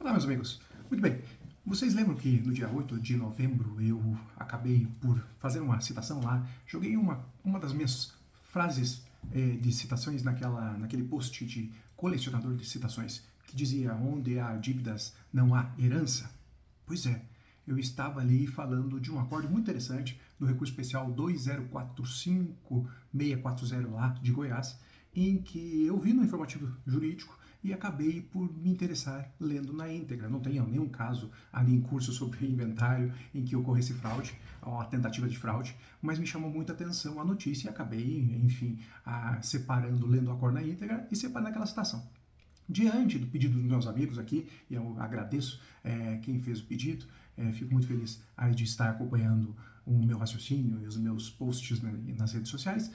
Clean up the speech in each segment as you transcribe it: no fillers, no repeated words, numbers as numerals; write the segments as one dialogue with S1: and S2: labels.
S1: Olá, meus amigos. Muito bem. Vocês lembram que no dia 8 de novembro eu acabei por fazer uma citação lá? Joguei uma das minhas frases de citações naquele post de colecionador de citações que dizia: onde há dívidas não há herança. Pois é, eu estava ali falando de um acórdão muito interessante do recurso especial 2045640 lá de Goiás, em que eu vi no informativo jurídico e acabei por me interessar lendo na íntegra. Não tenho nenhum caso ali em curso sobre inventário em que ocorresse fraude, ou a tentativa de fraude, mas me chamou muita atenção a notícia e acabei, enfim, separando, lendo o acórdão na íntegra e separando aquela citação. Diante do pedido dos meus amigos aqui, e eu agradeço quem fez o pedido, fico muito feliz de estar acompanhando o meu raciocínio e os meus posts nas redes sociais,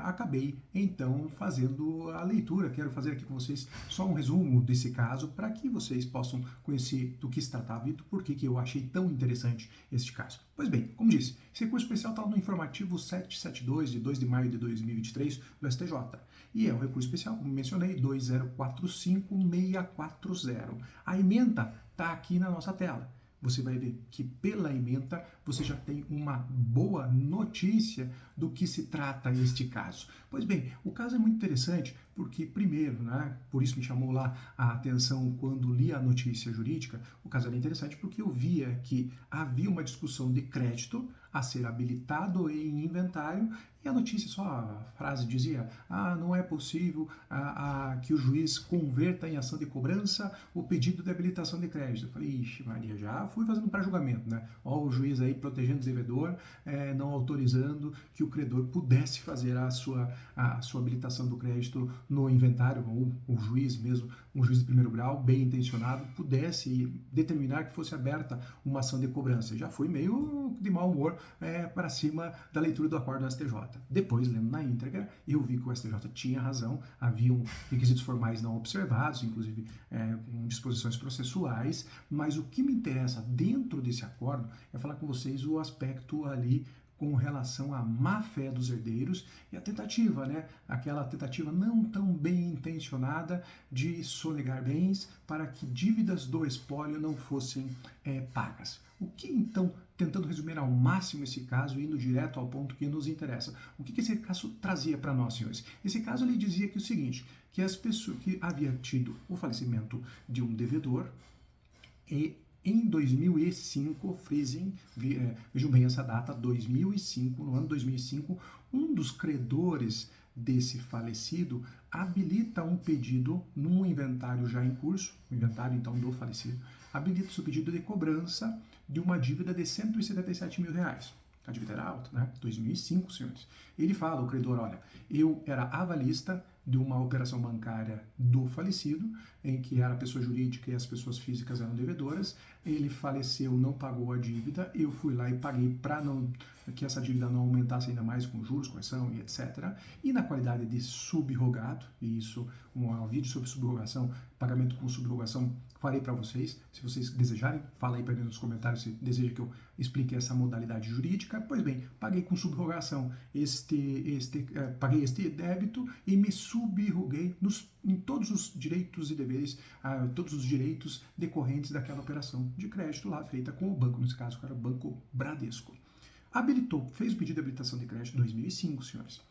S1: acabei então fazendo a leitura. Quero fazer aqui com vocês só um resumo desse caso para que vocês possam conhecer do que se tratava e do porquê que eu achei tão interessante este caso. Pois bem, como disse, esse recurso especial está no informativo 772 de 2 de maio de 2023 do STJ. E é um recurso especial, como mencionei, 2045640. A ementa está aqui na nossa tela. Você vai ver que pela ementa você já tem uma boa notícia do que se trata este caso. Pois bem, o caso é muito interessante porque, primeiro, né, por isso me chamou lá a atenção quando li a notícia jurídica, o caso era interessante porque eu via que havia uma discussão de crédito a ser habilitado em inventário e a notícia, só a frase dizia: não é possível que o juiz converta em ação de cobrança o pedido de habilitação de crédito. Eu falei: ixi Maria, já fui fazendo pré-julgamento, né? Ó, o juiz aí protegendo o devedor, não autorizando que o credor pudesse fazer a sua habilitação do crédito no inventário, ou o juiz mesmo, um juiz de primeiro grau, bem intencionado, pudesse determinar que fosse aberta uma ação de cobrança. Já fui meio de mau humor para cima da leitura do acórdão do STJ. Depois, lendo na íntegra, eu vi que o STJ tinha razão, haviam requisitos formais não observados, inclusive com disposições processuais, mas o que me interessa dentro desse acórdão é falar com vocês o aspecto ali com relação à má-fé dos herdeiros e a tentativa, né? Aquela tentativa não tão bem intencionada de sonegar bens para que dívidas do espólio não fossem pagas. O que então, tentando resumir ao máximo esse caso, indo direto ao ponto que nos interessa, o que esse caso trazia para nós, senhores? Esse caso ele dizia que o seguinte, que as pessoas que havia tido o falecimento de um devedor e em 2005, frisem, vejam bem essa data, 2005, no ano 2005, um dos credores desse falecido habilita um pedido num inventário já em curso, o inventário então do falecido, habilita o pedido de cobrança de uma dívida de R$177 mil. A dívida era alta, né? 2005, senhores. Ele fala, o credor: olha, eu era avalista de uma operação bancária do falecido, em que era a pessoa jurídica e as pessoas físicas eram devedoras. Ele faleceu, não pagou a dívida, eu fui lá e paguei para que essa dívida não aumentasse ainda mais com juros, correção e etc. E na qualidade de subrogado, e isso, um vídeo sobre subrogação, pagamento com subrogação, farei para vocês. Se vocês desejarem, fala aí para mim nos comentários se deseja que eu explique essa modalidade jurídica. Pois bem, paguei com subrogação paguei este débito e me subroguei em todos os direitos e deveres, todos os direitos decorrentes daquela operação de crédito lá feita com o banco, nesse caso que era o Banco Bradesco. Habilitou, fez o pedido de habilitação de crédito em 2005, senhores.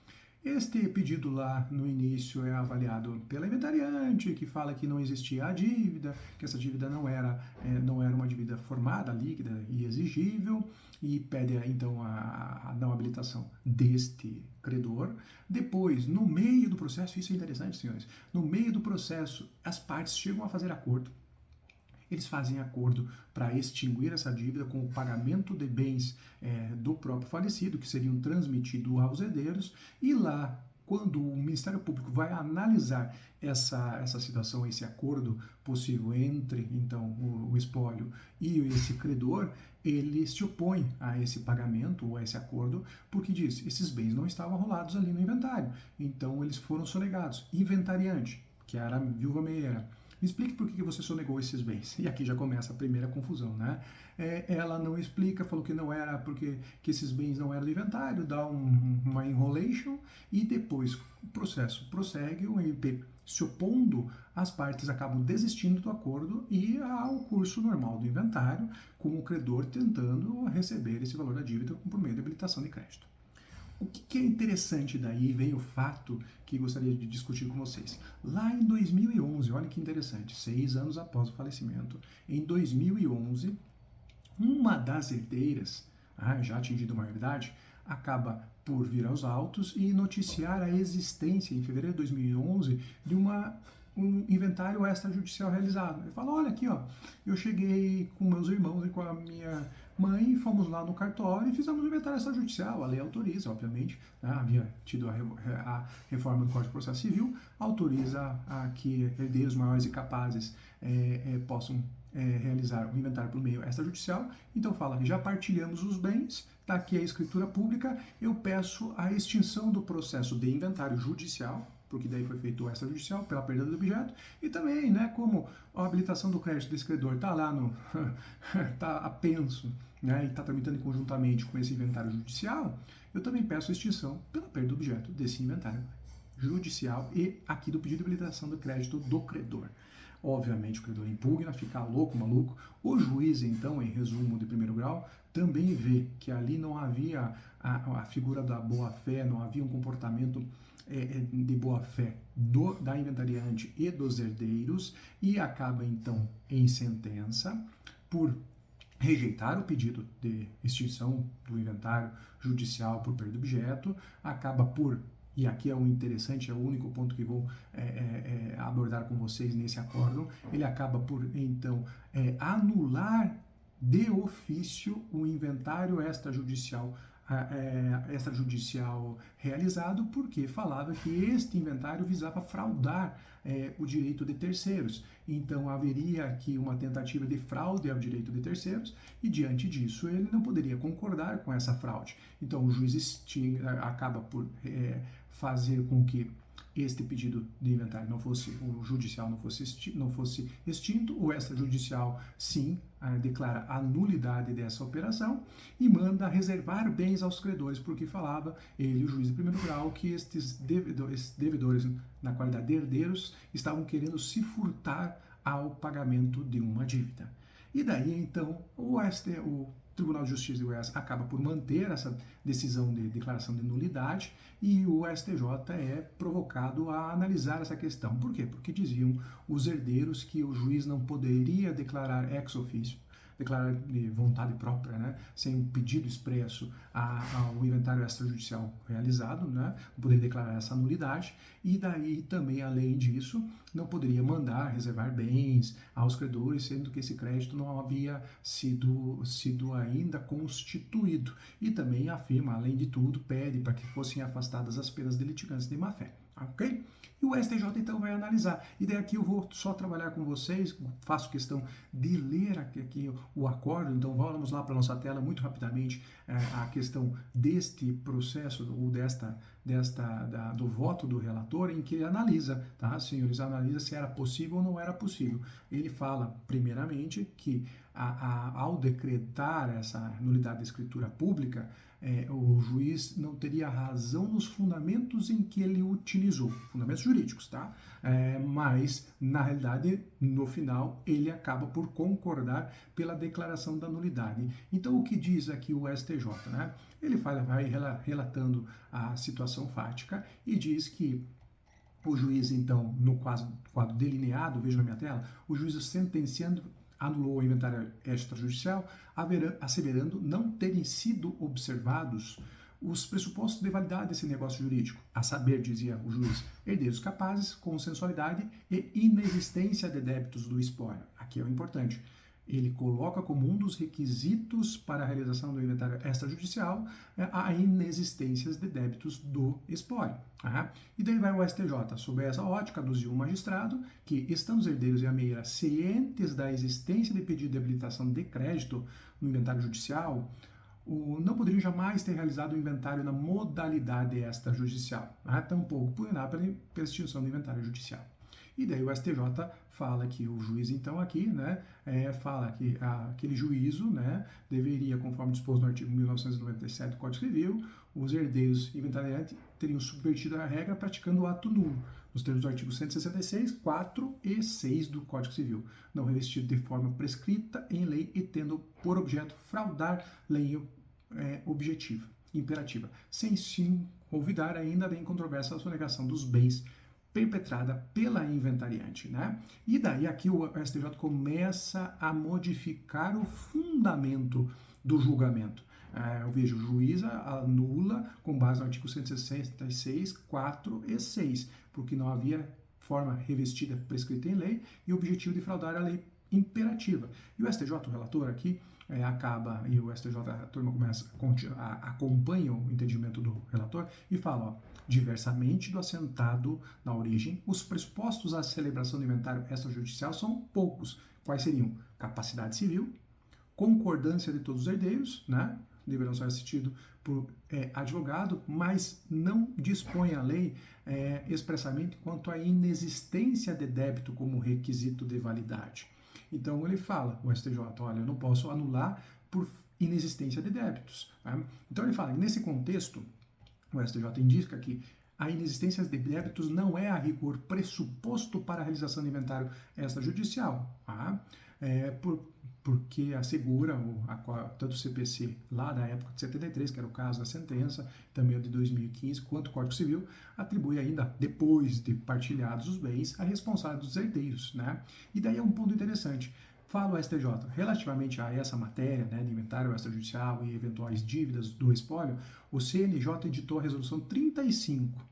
S1: Este pedido lá no início é avaliado pela inventariante, que fala que não existia a dívida, que essa dívida não era uma dívida formada, líquida e exigível, e pede então a não habilitação deste credor. Depois, no meio do processo, isso é interessante, senhores, no meio do processo, as partes chegam a fazer acordo. Eles fazem acordo para extinguir essa dívida com o pagamento de bens do próprio falecido, que seriam transmitidos aos herdeiros, e lá, quando o Ministério Público vai analisar essa situação, esse acordo possível entre, então, o espólio e esse credor, ele se opõe a esse pagamento ou a esse acordo, porque diz: esses bens não estavam rolados ali no inventário, então eles foram sonegados. Inventariante, que era a viúva Meira, me explique por que você sonegou esses bens. E aqui já começa a primeira confusão, né? Ela não explica, falou que não era porque que esses bens não eram do inventário, dá uma enrolation e depois o processo prossegue, o MP se opondo, as partes acabam desistindo do acordo e há o curso normal do inventário, com o credor tentando receber esse valor da dívida por meio de habilitação de crédito. O que é interessante daí vem o fato que gostaria de discutir com vocês. Lá em 2011, olha que interessante, 6 anos após o falecimento, em 2011, uma das herdeiras, já atingida a maioridade, acaba por vir aos autos e noticiar a existência, em fevereiro de 2011, de um inventário extrajudicial realizado. Ele fala, olha aqui, ó, eu cheguei com meus irmãos e com a minha mãe, fomos lá no cartório e fizemos um inventário extrajudicial. A lei autoriza, obviamente, né? Havia tido a reforma do Código de Processo Civil, autoriza a que herdeiros maiores e capazes possam realizar o inventário por meio extrajudicial. Então fala que já partilhamos os bens, está aqui a escritura pública, eu peço a extinção do processo de inventário judicial, porque daí foi feito o extrajudicial pela perda do objeto, e também, né, como a habilitação do crédito desse credor está lá está apenso, né, e está tramitando conjuntamente com esse inventário judicial, eu também peço a extinção pela perda do objeto desse inventário judicial e aqui do pedido de habilitação do crédito do credor. Obviamente o credor impugna, fica louco, maluco. O juiz, então, em resumo de primeiro grau, também vê que ali não havia a figura da boa-fé, não havia um comportamento de boa-fé da inventariante e dos herdeiros e acaba, então, em sentença por rejeitar o pedido de extinção do inventário judicial por perda de objeto, acaba por, e aqui é o interessante, é o único ponto que vou abordar com vocês nesse acórdão, ele acaba por, então, anular de ofício o inventário extrajudicial realizado, porque falava que este inventário visava fraudar o direito de terceiros. Então haveria aqui uma tentativa de fraude ao direito de terceiros e diante disso ele não poderia concordar com essa fraude. Então o juiz acaba por fazer com que este pedido de inventário o judicial não fosse extinto, o extrajudicial sim declara a nulidade dessa operação e manda reservar bens aos credores, porque falava ele, o juiz de primeiro grau, que estes devedores, na qualidade de herdeiros, estavam querendo se furtar ao pagamento de uma dívida. E daí então o Tribunal de Justiça do Goiás acaba por manter essa decisão de declaração de nulidade e o STJ é provocado a analisar essa questão. Por quê? Porque diziam os herdeiros que o juiz não poderia declarar ex officio, declarar de vontade própria, né, sem um pedido expresso ao inventário extrajudicial realizado, né, não poderia declarar essa nulidade, e daí também, além disso, não poderia mandar reservar bens aos credores, sendo que esse crédito não havia sido ainda constituído. E também afirma, além de tudo, pede para que fossem afastadas as penas de litigância de má-fé. Ok? E o STJ então vai analisar. E daí aqui eu vou só trabalhar com vocês, faço questão de ler aqui o acordo, então vamos lá para a nossa tela muito rapidamente a questão deste processo ou do voto do relator em que ele analisa, tá, senhores, analisa se era possível ou não era possível. Ele fala, primeiramente, que ao decretar essa nulidade da escritura pública, o juiz não teria razão nos fundamentos em que ele utilizou, fundamentos jurídicos, tá? Mas, na realidade, no final, ele acaba por concordar pela declaração da nulidade. Então, o que diz aqui o STJ, né? Ele vai relatando a situação fática e diz que o juiz, então, no quadro delineado, veja na minha tela, o juiz sentenciando anulou o inventário extrajudicial, asseverando não terem sido observados os pressupostos de validade desse negócio jurídico, a saber, dizia o juiz, herdeiros capazes, consensualidade e inexistência de débitos do espólio. Aqui é o importante. Ele coloca como um dos requisitos para a realização do inventário extrajudicial a inexistência de débitos do espólio. E daí vai o STJ, sob essa ótica, aduziu o magistrado que, estando os herdeiros e a meia cientes da existência de pedido de habilitação de crédito no inventário judicial, não poderiam jamais ter realizado o inventário na modalidade extrajudicial, tampouco pugnar pela extinção do inventário judicial. E daí o STJ fala que o juiz, então, aqui, né, fala que aquele juízo, né, deveria, conforme disposto no artigo 1997 do Código Civil, os herdeiros inventariantes teriam subvertido a regra praticando o ato nulo, nos termos do artigo 166, 4 e 6 do Código Civil, não revestido de forma prescrita em lei e tendo por objeto fraudar lei objetiva, imperativa, sem sim olvidar ainda em controvérsia a sonegação dos bens perpetrada pela inventariante, né? E daí aqui o STJ começa a modificar o fundamento do julgamento. Eu vejo, o juiz anula com base no artigo 166, 4 e 6, porque não havia forma revestida prescrita em lei e o objetivo de fraudar a lei imperativa. E o STJ, o relator aqui, acaba, e o STJ, a turma acompanha o entendimento do relator e fala, ó, diversamente do assentado na origem, os pressupostos à celebração do inventário extrajudicial são poucos. Quais seriam? Capacidade civil, concordância de todos os herdeiros, né? Deverão ser assistidos por advogado, mas não dispõe a lei expressamente quanto à inexistência de débito como requisito de validade. Então ele fala, o STJ, olha, eu não posso anular por inexistência de débitos. Né? Então ele fala, nesse contexto, o STJ indica que a inexistência de débitos não é a rigor pressuposto para a realização do inventário extrajudicial, tá? Porque assegura tanto o CPC lá da época de 73, que era o caso da sentença, também o de 2015, quanto o Código Civil, atribui ainda, depois de partilhados os bens, a responsabilidade dos herdeiros, né? E daí é um ponto interessante. Fala o STJ, relativamente a essa matéria, né, de inventário extrajudicial e eventuais dívidas do espólio, o CNJ editou a resolução 35,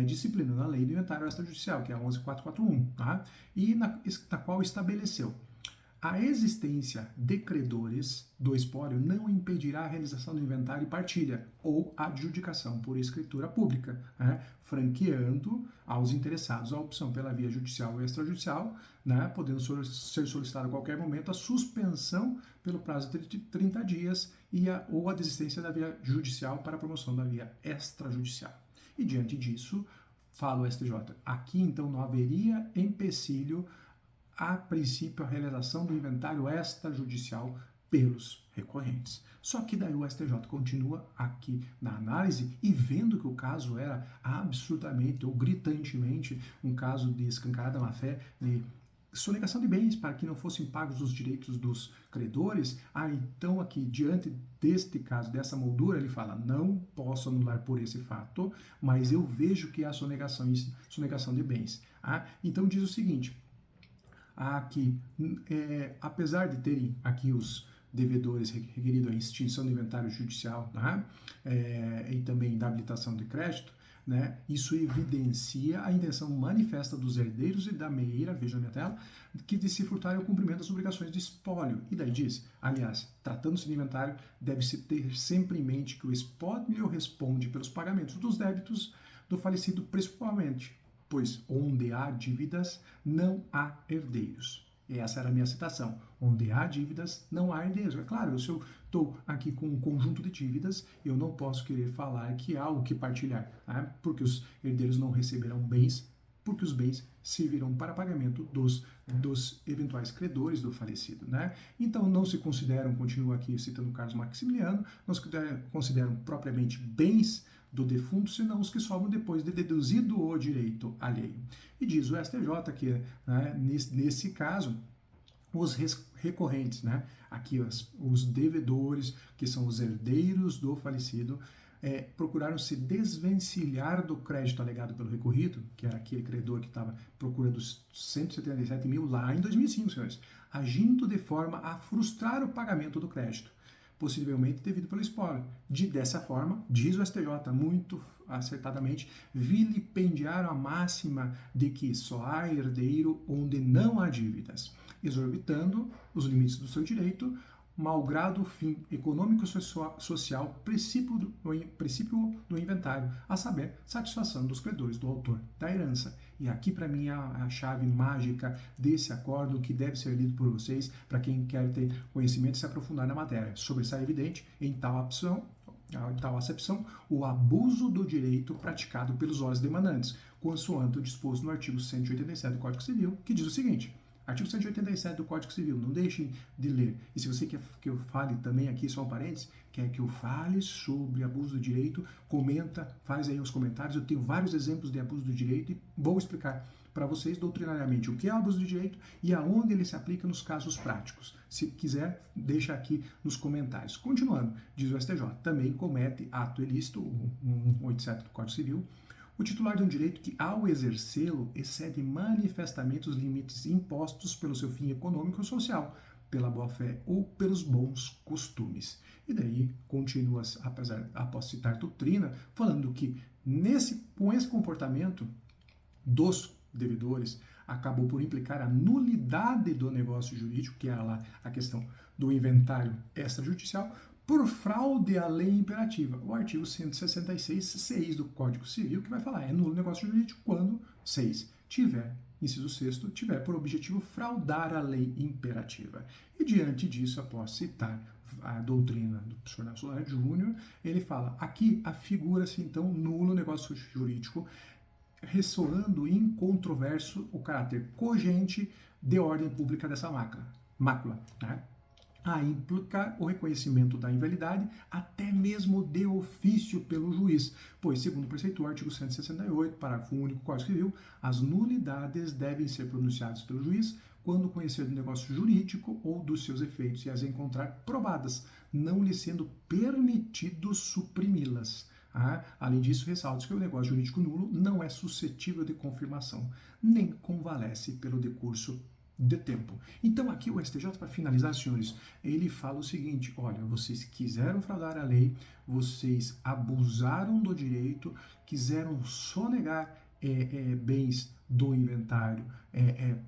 S1: disciplinando a lei do inventário extrajudicial, que é a 11.441, tá? E na qual estabeleceu: a existência de credores do espólio não impedirá a realização do inventário e partilha ou adjudicação por escritura pública, né, franqueando aos interessados a opção pela via judicial ou extrajudicial, né, podendo ser solicitada a qualquer momento a suspensão pelo prazo de 30 dias ou a desistência da via judicial para a promoção da via extrajudicial. E diante disso, fala o STJ, aqui então não haveria empecilho a princípio a realização do inventário extrajudicial pelos recorrentes. Só que daí o STJ continua aqui na análise e vendo que o caso era absurdamente ou gritantemente um caso de escancarada má-fé, de sonegação de bens para que não fossem pagos os direitos dos credores, então aqui, diante deste caso, dessa moldura, ele fala, não posso anular por esse fato, mas eu vejo que há sonegação de bens. Então diz o seguinte, aqui, apesar de terem aqui os devedores requerido a extinção do inventário judicial, tá? E também da habilitação de crédito, né? Isso evidencia a intenção manifesta dos herdeiros e da meieira, veja a minha tela, que de se furtarem o cumprimento das obrigações de espólio. E daí diz, aliás, tratando-se de inventário, deve-se ter sempre em mente que o espólio responde pelos pagamentos dos débitos do falecido principalmente, pois onde há dívidas, não há herdeiros. E essa era a minha citação. Onde há dívidas, não há herdeiros. É claro, se eu estou aqui com um conjunto de dívidas, eu não posso querer falar que há o que partilhar, né? Porque os herdeiros não receberão bens, porque os bens servirão para pagamento dos eventuais credores do falecido, né? Então não se consideram, continuo aqui citando Carlos Maximiliano, não se consideram propriamente bens do defunto, senão os que sobram depois de deduzido o direito alheio. E diz o STJ que, né, nesse caso, os recorrentes, né, aqui os devedores, que são os herdeiros do falecido, procuraram se desvencilhar do crédito alegado pelo recorrido, que era aquele credor que estava procurando os 177 mil lá em 2005, senhores, agindo de forma a frustrar o pagamento do crédito, possivelmente devido pelo espólio. Dessa forma, diz o STJ muito acertadamente, vilipendiaram a máxima de que só há herdeiro onde não há dívidas, exorbitando os limites do seu direito, malgrado o fim econômico-social, princípio do inventário, a saber, satisfação dos credores do autor da herança. E aqui, para mim, é a chave mágica desse acordo que deve ser lido por vocês, para quem quer ter conhecimento e se aprofundar na matéria. Sobressai evidente em tal A tal acepção, o abuso do direito praticado pelos órgãos demandantes, consoante o disposto no artigo 187 do Código Civil, que diz o seguinte: artigo 187 do Código Civil, não deixem de ler. E se você quer que eu fale também aqui, só um parênteses, quer que eu fale sobre abuso do direito, comenta, faz aí os comentários. Eu tenho vários exemplos de abuso do direito e vou explicar para vocês doutrinariamente o que é o abuso do direito e aonde ele se aplica nos casos práticos. Se quiser, deixa aqui nos comentários. Continuando, diz o STJ, também comete ato ilícito, o 187 do Código Civil, o titular de um direito que, ao exercê-lo, excede manifestamente os limites impostos pelo seu fim econômico ou social, pela boa-fé ou pelos bons costumes. E daí, continua, após citar doutrina, falando que com esse comportamento dos devedores, acabou por implicar a nulidade do negócio jurídico, que era lá a questão do inventário extrajudicial, por fraude à lei imperativa. O artigo 166.6 do Código Civil, que vai falar, é nulo negócio jurídico quando 6 tiver, inciso 6º, tiver por objetivo fraudar a lei imperativa. E diante disso, após citar a doutrina do professor Nelson Lara Júnior, ele fala, aqui afigura-se então nulo negócio jurídico, ressoando incontroverso o caráter cogente de ordem pública dessa mácula, né? A implicar o reconhecimento da invalidade até mesmo de ofício pelo juiz, pois, segundo o preceitor, artigo 168, parágrafo único do Código Civil, as nulidades devem ser pronunciadas pelo juiz quando conhecer do negócio jurídico ou dos seus efeitos e as encontrar provadas, não lhe sendo permitido suprimi-las. Além disso, ressalta que o negócio jurídico nulo não é suscetível de confirmação, nem convalesce pelo decurso de tempo. Então aqui o STJ, para finalizar, senhores, ele fala o seguinte, olha, vocês quiseram fraudar a lei, vocês abusaram do direito, quiseram sonegar bens do inventário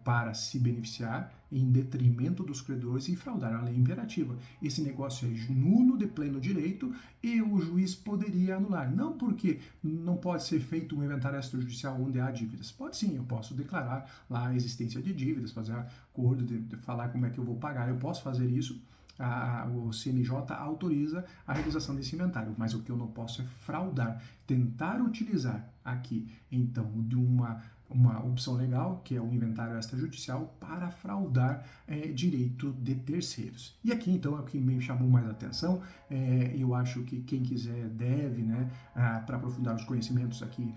S1: para se beneficiar em detrimento dos credores e fraudar a lei imperativa. Esse negócio é nulo de pleno direito e o juiz poderia anular. Não porque não pode ser feito um inventário extrajudicial onde há dívidas. Pode sim, eu posso declarar lá a existência de dívidas, fazer acordo, de falar como é que eu vou pagar. Eu posso fazer isso. O CNJ autoriza a realização desse inventário, mas o que eu não posso é fraudar, tentar utilizar aqui, então, de uma opção legal, que é o inventário extrajudicial, para fraudar direito de terceiros. E aqui, então, é o que me chamou mais a atenção, eu acho que quem quiser deve, né, para aprofundar os conhecimentos aqui,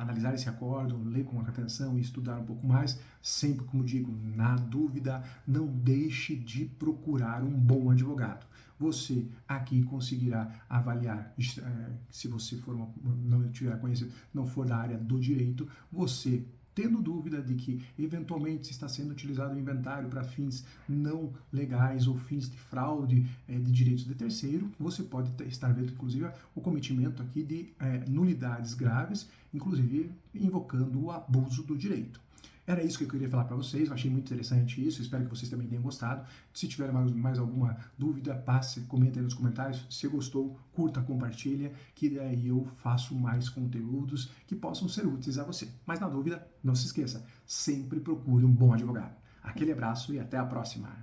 S1: analisar esse acordo, ler com atenção e estudar um pouco mais, sempre, como digo, na dúvida, não deixe de procurar um bom advogado. Você aqui conseguirá avaliar, se você não tiver conhecimento, não for da área do direito, você tendo dúvida de que eventualmente está sendo utilizado o inventário para fins não legais ou fins de fraude de direitos de terceiro, você pode estar vendo, inclusive, o cometimento aqui de nulidades graves, inclusive invocando o abuso do direito. Era isso que eu queria falar para vocês, eu achei muito interessante isso, espero que vocês também tenham gostado. Se tiver mais alguma dúvida, passe, comenta aí nos comentários. Se gostou, curta, compartilha, que daí eu faço mais conteúdos que possam ser úteis a você. Mas na dúvida, não se esqueça, sempre procure um bom advogado. Aquele abraço e até a próxima!